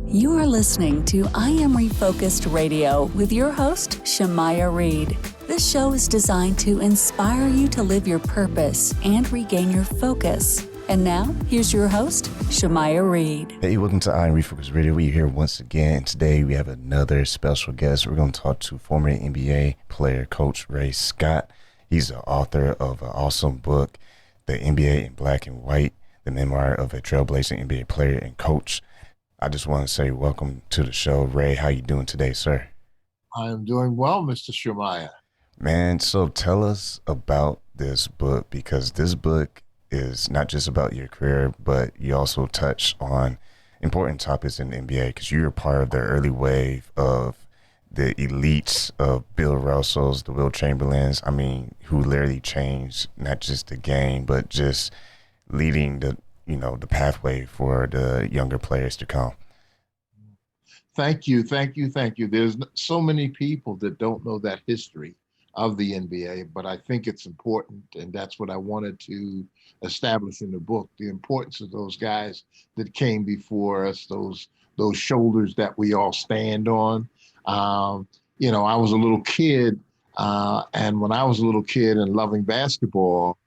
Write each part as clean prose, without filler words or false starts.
You are listening to I Am Refocused Radio with your host, Sha'Carri Reed. This show is designed to inspire you to live your purpose and regain your focus. And now, here's your host, Sha'Carri Reed. Hey, welcome to I Am Refocused Radio. We're here once again. Today, we have another special guest. We're going to talk to former NBA player, Coach Ray Scott. He's the author of an awesome book, The NBA in Black and White, the memoir of a trailblazing NBA player and coach. I just want to say welcome to the show. Ray, how you doing today, sir? I am doing well, Mr. Sha'Carri. Man, so tell us about this book, because this book is not just about your career, but you also touch on important topics in the NBA, because you're part of the early wave of the elites of Bill Russells, the Wilt Chamberlains, who literally changed not just the game, but just leading the pathway for the younger players to come. Thank you. There's so many people that don't know that history of the NBA, but I think it's important, and that's what I wanted to establish in the book, the importance of those guys that came before us, those shoulders that we all stand on. I was a little kid, and when I was a little kid and loving basketball,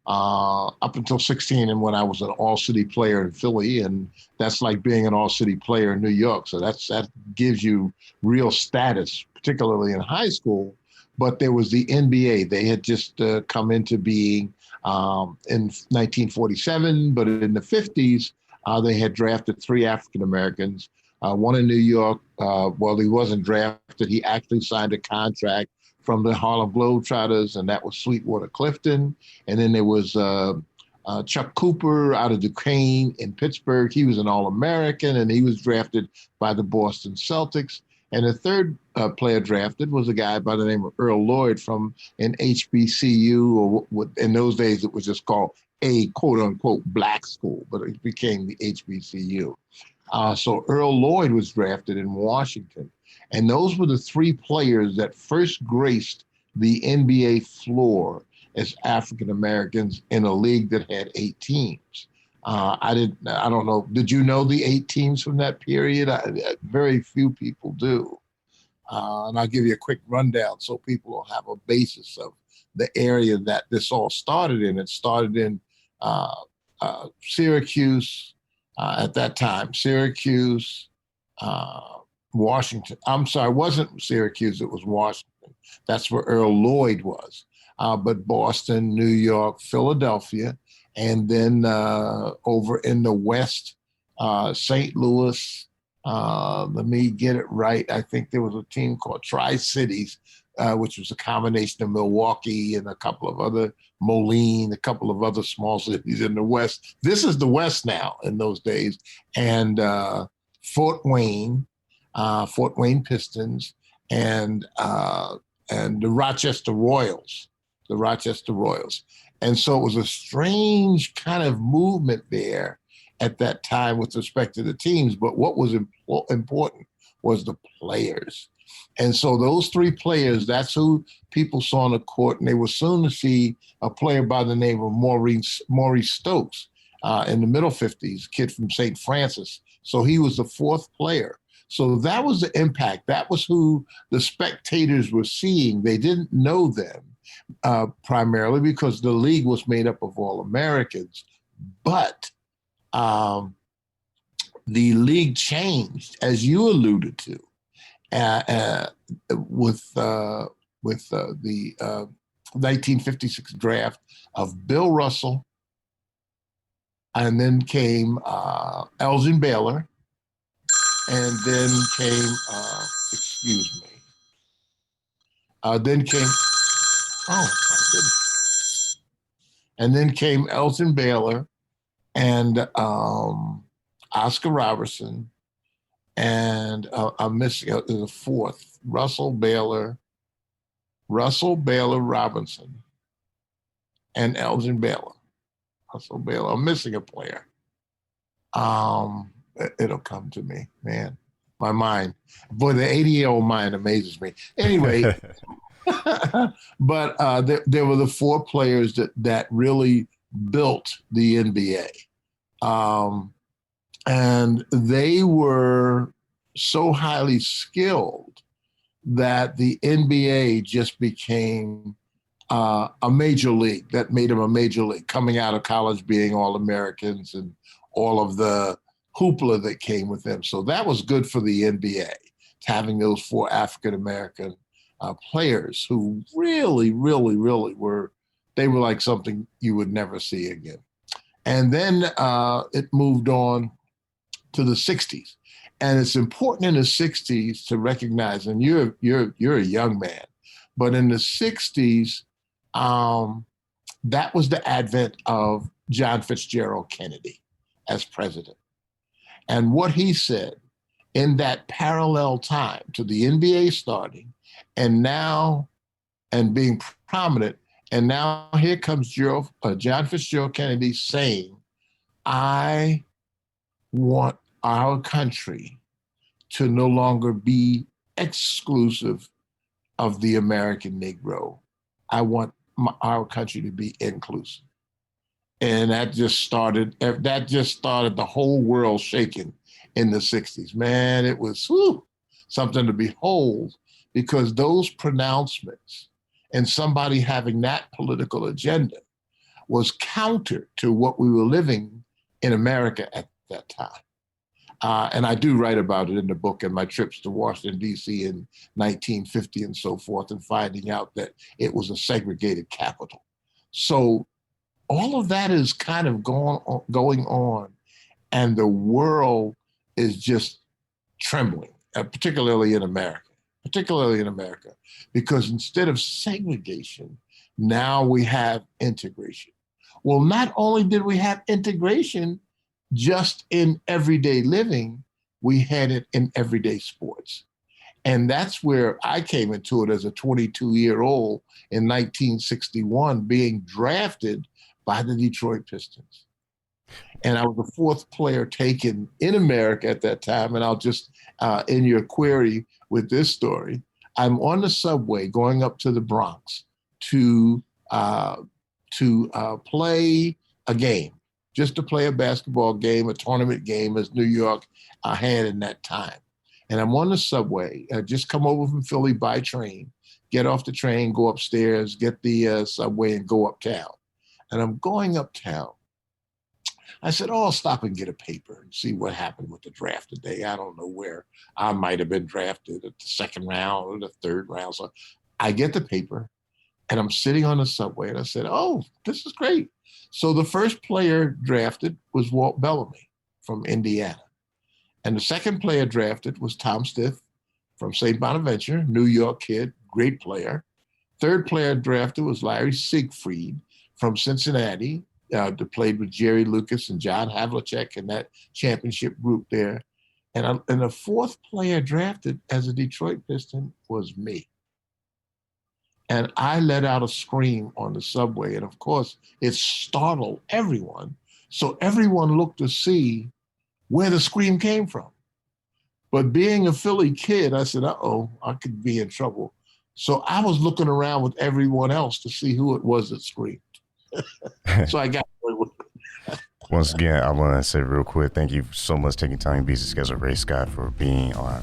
up until 16, and when I was an all-city player in Philly, and that's like being an all-city player in New York. So that gives you real status, particularly in high school. But there was the NBA. They had just come into being in 1947, but in the 50s, they had drafted 3 African Americans, one in New York. Well, he wasn't drafted. He actually signed a contract from the Harlem Globetrotters, and that was Sweetwater Clifton. And then there was Chuck Cooper out of Duquesne in Pittsburgh. He was an All-American, and he was drafted by the Boston Celtics. And the third player drafted was a guy by the name of Earl Lloyd from an HBCU, or in those days it was just called a quote-unquote black school, but it became the HBCU. So Earl Lloyd was drafted in Washington. And those were the 3 players that first graced the NBA floor as African Americans in a league that had 8 teams. I don't know. Did you know the 8 teams from that period? Very few people do. And I'll give you a quick rundown so people will have a basis of the area that this all started in. It started in Syracuse at that time. Syracuse, Washington. I'm sorry, it wasn't Syracuse, it was Washington. That's where Earl Lloyd was. But Boston, New York, Philadelphia, and then over in the West, St. Louis. Let me get it right. I think there was a team called Tri-Cities, which was a combination of Milwaukee and a couple of other, Moline, a couple of other small cities in the West. This is the West now in those days. And Fort Wayne Pistons, and the Rochester Royals. And so it was a strange kind of movement there at that time with respect to the teams. But what was important was the players. And so those 3 players, that's who people saw on the court. And they were soon to see a player by the name of Maurice Stokes in the middle 50s, kid from St. Francis. So he was the 4th player. So that was the impact. That was who the spectators were seeing. They didn't know them primarily because the league was made up of all Americans. But the league changed, as you alluded to, with the 1956 draft of Bill Russell, and then came Elgin Baylor. And then came, And then came Elgin Baylor and Oscar Robertson, and I'm missing the 4th, Russell Baylor Robinson, and Elgin Baylor. Russell Baylor. I'm missing a player. It'll come to me, man. My mind. Boy, the 80-year-old mind amazes me. Anyway, but there were the 4 players that really built the NBA. And they were so highly skilled that the NBA just became a major league. That made them a major league, coming out of college being All-Americans and all of the hoopla that came with them. So that was good for the NBA, having those 4 African-American players who really, really, really were like something you would never see again. And then it moved on to the 60s. And it's important in the 60s to recognize, and you're a young man, but in the 60s, that was the advent of John Fitzgerald Kennedy as president. And what he said in that parallel time to the NBA starting and being prominent, and now here comes John Fitzgerald Kennedy saying, I want our country to no longer be exclusive of the American Negro. I want our country to be inclusive. And that just started the whole world shaking in the 60s. Man, it was something to behold, because those pronouncements and somebody having that political agenda was counter to what we were living in America at that time. And I do write about it in the book and my trips to Washington, D.C. in 1950 and so forth, and finding out that it was a segregated capital. So all of that is kind of going on, and the world is just trembling, particularly in America, because instead of segregation, now we have integration. Well, not only did we have integration just in everyday living, we had it in everyday sports. And that's where I came into it as a 22-year-old in 1961, being drafted by the Detroit Pistons. And I was the 4th player taken in America at that time. And I'll just, in your query with this story, I'm on the subway going up to the Bronx to play a game, just to play a basketball game, a tournament game, as New York had in that time. And I'm on the subway, just come over from Philly by train, get off the train, go upstairs, get the subway and go uptown. And I'm going uptown. I said, I'll stop and get a paper and see what happened with the draft today. I don't know where I might have been drafted at the 2nd round or the 3rd round. So I get the paper and I'm sitting on the subway and I said, oh, this is great. So the first player drafted was Wilt Bellamy from Indiana. And the second player drafted was Tom Stith from St. Bonaventure, New York kid, great player. Third player drafted was Larry Siegfried from Cincinnati, that played with Jerry Lucas and John Havlicek and that championship group there. And the 4th player drafted as a Detroit Piston was me. And I let out a scream on the subway. And of course, it startled everyone. So everyone looked to see where the scream came from. But being a Philly kid, I said, uh-oh, I could be in trouble. So I was looking around with everyone else to see who it was that screamed. So I got away with it. Once again, I want to say real quick, thank you so much for taking time to be schedule, Ray Scott, for being on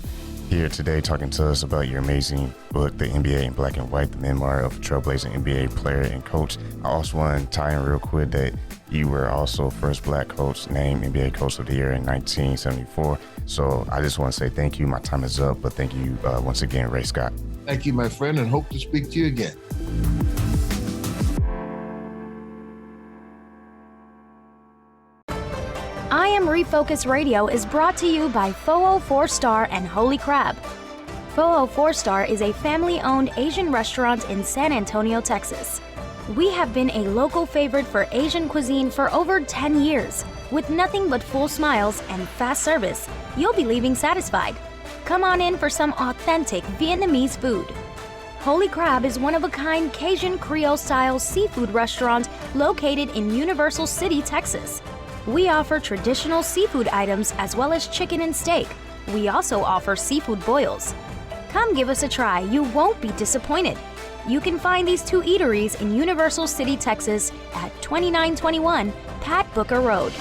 here today, talking to us about your amazing book, The NBA in Black and White, the memoir of a trailblazing NBA player and coach. I also want to tie in real quick that you were also first Black coach named NBA Coach of the Year in 1974. So I just want to say thank you. My time is up, but thank you once again, Ray Scott. Thank you, my friend, and hope to speak to you again. I Am Refocused Radio is brought to you by 404 Star and Holy Crab. 404 Star is a family-owned Asian restaurant in San Antonio, Texas. We have been a local favorite for Asian cuisine for over 10 years. With nothing but full smiles and fast service, you'll be leaving satisfied. Come on in for some authentic Vietnamese food. Holy Crab is one-of-a-kind Cajun Creole-style seafood restaurant located in Universal City, Texas. We offer traditional seafood items as well as chicken and steak. We also offer seafood boils. Come give us a try. You won't be disappointed. You can find these 2 eateries in Universal City, Texas at 2921 Pat Booker Road.